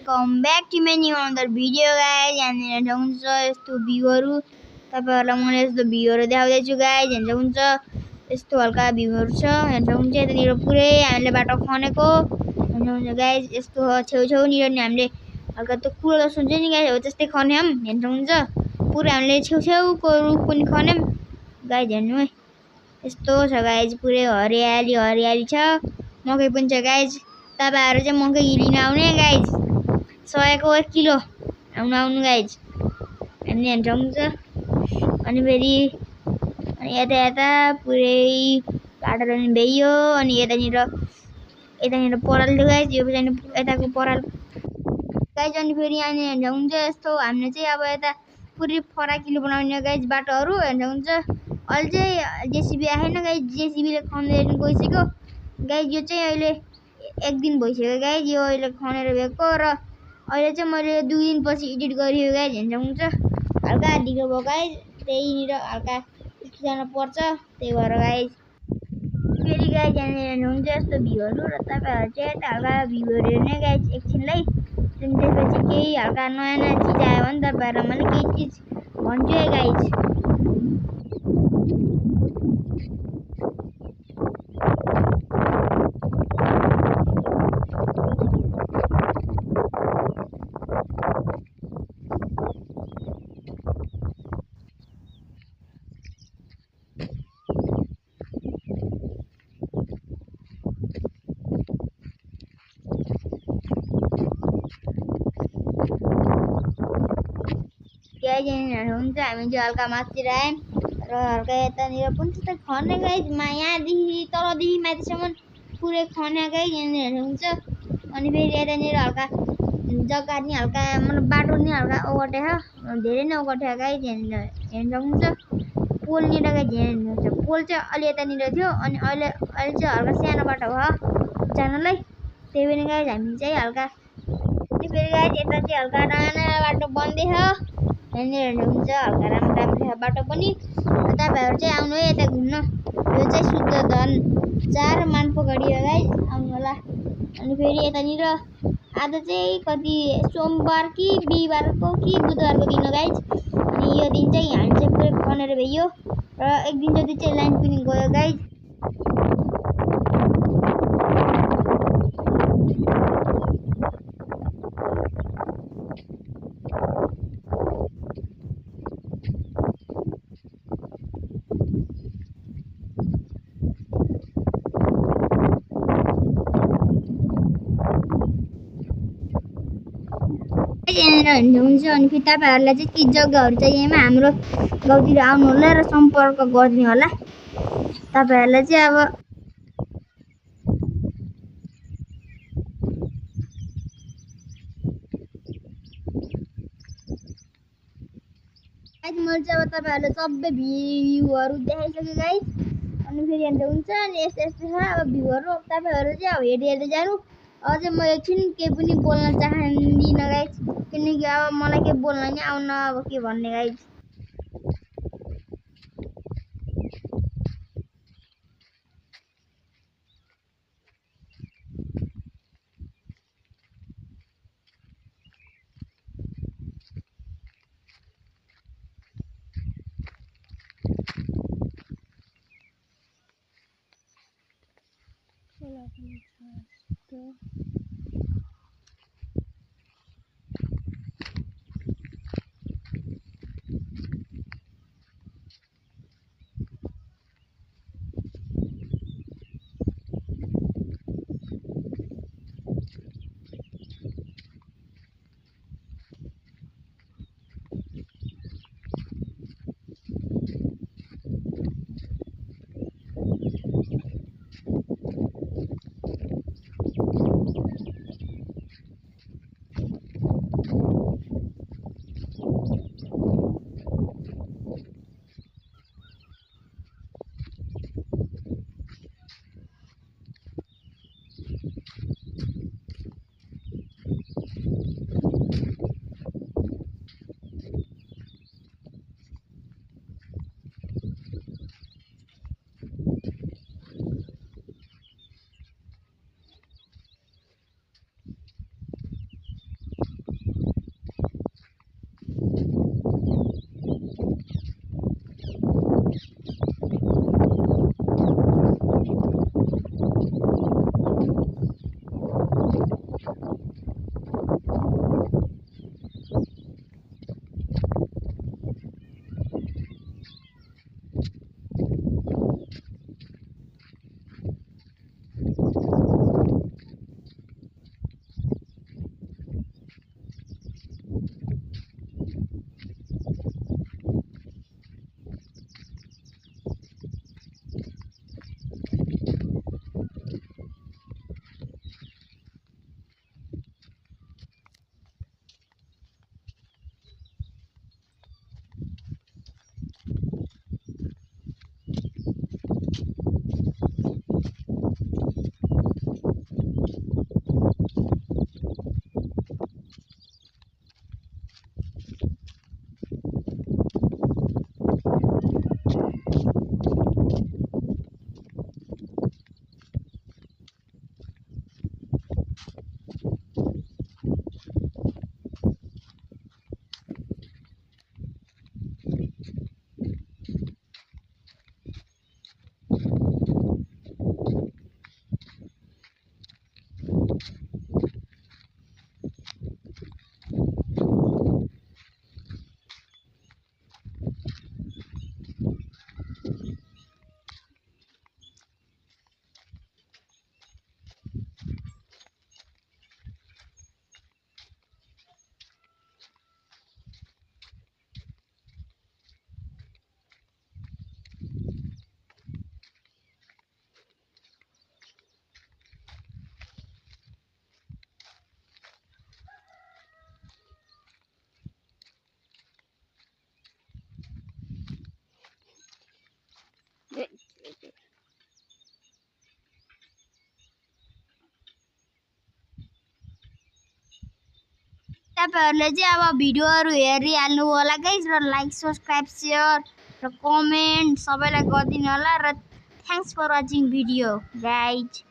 Welcome back to my new another video guys. यहाँनिर हुन्छ यस्तो भ्यूहरू तपाईहरुलाई मैले यस्तो भ्यूहरू देखाउँदैछु गाइज। यहाँ हुन्छ यस्तो हल्का भ्यूहरू छ। यहाँ हुन्छ यतानिर पुरै हामीले बाटो खनेको। यहाँ हुन्छ गाइज यस्तो छेउछेउनिर नि हामीले हल्का त्यो कुलो जस्तो हुन्छ नि गाइज, हो त्यस्तै खन्यौं। यहाँ हुन्छ पुरै हामीले छेउछेउको रुख पनि खन्यौं गाइज। हेर्नु है यस्तो छ गाइज, पुरै हरियाली हरियाली छ। मकै पनि छ गाइज। तपाईहरु चाहिँ मकै लिन आउने गाइज, 100 को 1 किलो आउनु गाइज। अनि यहाँ हुन्छ अनि फेरि अनि यता पुरै बाटो पनि भइयो। अनि यतानिर पराल थियो गाइज, यो पनि यताको पराल गाइज। अनि फेरि यहाँ हुन्छ यस्तो हामीले चाहिँ अब यता पुरै फराकिलो बनाउने गाइज बाटोहरू। यहाँ हुन्छ अहिले चाहिँ जेसीबी आएन गाइज, जेसीबीले खन्दै गइसक्यो गाइज। यो चाहिँ अहिले 1 दिन भइसक्यो गाइज, यो अहिले खनेर भएको र अहिले चाहिँ मैले 2 दिनपछि एडिट गरियो गाइज। हुन्छ हल्का ढिलो भयो गाइज, त्यहीनिर हल्का जान पर्छ, त्यही भएर गाइज। फेरि गाइज यहाँनिर हुन्छ यस्तो भ्यूहरू र तपाईहरु चाहिँ यता हल्का भ्यूहरू हेर्ने गाइज एकछिनलाई। त्यसपछि केही हल्का नयाँ नयाँ चिज आयो भने तपाईहरुलाई मैले केही चिज भन्छु है गाइज। हुन्छ हामी चाहिँ हल्का माथितिर आयौँ र हल्का यतानिर पनि त्यस्तै खन्ने गाइज। यहाँदेखि तलदेखि माथिसम्म पुरै खन्या गाइज। यहाँनिर हुन्छ अनि फेरि यतानिर हल्का जग्गा नि हल्का मतलब बाटो नि हल्का ओगट्या छ, धेरै नै ओगट्या गाइज। यहाँनिर हुन्छ पोलनिर गाइज, हेर्नुहुन्छ पोल चाहिँ अलि यतानिर थियो अनि अहिले चाहिँ हल्का सानो बाटो भयो जानलाई, त्यही पनि गाइज। हामी चाहिँ हल्का फेरि गाइज यता चाहिँ हल्का नयाँ नयाँ बाटो बन्दैछ। यहाँनिर हुन्छ हल्का राम्रो बाटो पनि। तपाईहरु चाहिँ आउनु है यता घुम्न। यो चाहिँ शुद्धधन 4 मानपोखरी हो गाइज, आउनु होला। अनि फेरि यतानिर आज चाहिँ कति सोमबार कि बिहीबारको कि बुधबारको दिन हो गाइज। अनि यो दिन चाहिँ हामी चाहिँ पुरै खनेर भइयो र 1 दिन जति चाहिँ लाइन पनि गयो गाइज। यहाँनिर हुन्छ अनि फेरि तपाईहरुलाई चाहिँ के जग्गाहरू चाहिएमा हाम्रो गाउँतिर आउनु होला र सम्पर्क गर्ने होला। तपाईहरुलाई चाहिँ अब गाइज मैले चाहिँ अब तपाईहरुलाई सबै भ्यूहरू देखाइसक्यो गाइज। अनि फेरि अन्त हुन्छ अनि यस्तो छ अब भ्यूहरू। तपाईहरु चाहिँ अब हेर्दै जानु। अझै म एकछिन केही पनि बोल्न चाहदिनँ गाइज, किनकि अब मलाई केही बोल्न नि आउन अब के भन्ने गाइज। तपाईहरुले चाहिँ अब भिडियोहरु हेरिहाल्नु होला गाइस र लाइक सब्स्क्राइब शेयर र कमेन्ट सबैलाई गरिदिनु होला र thanks for watching video guys.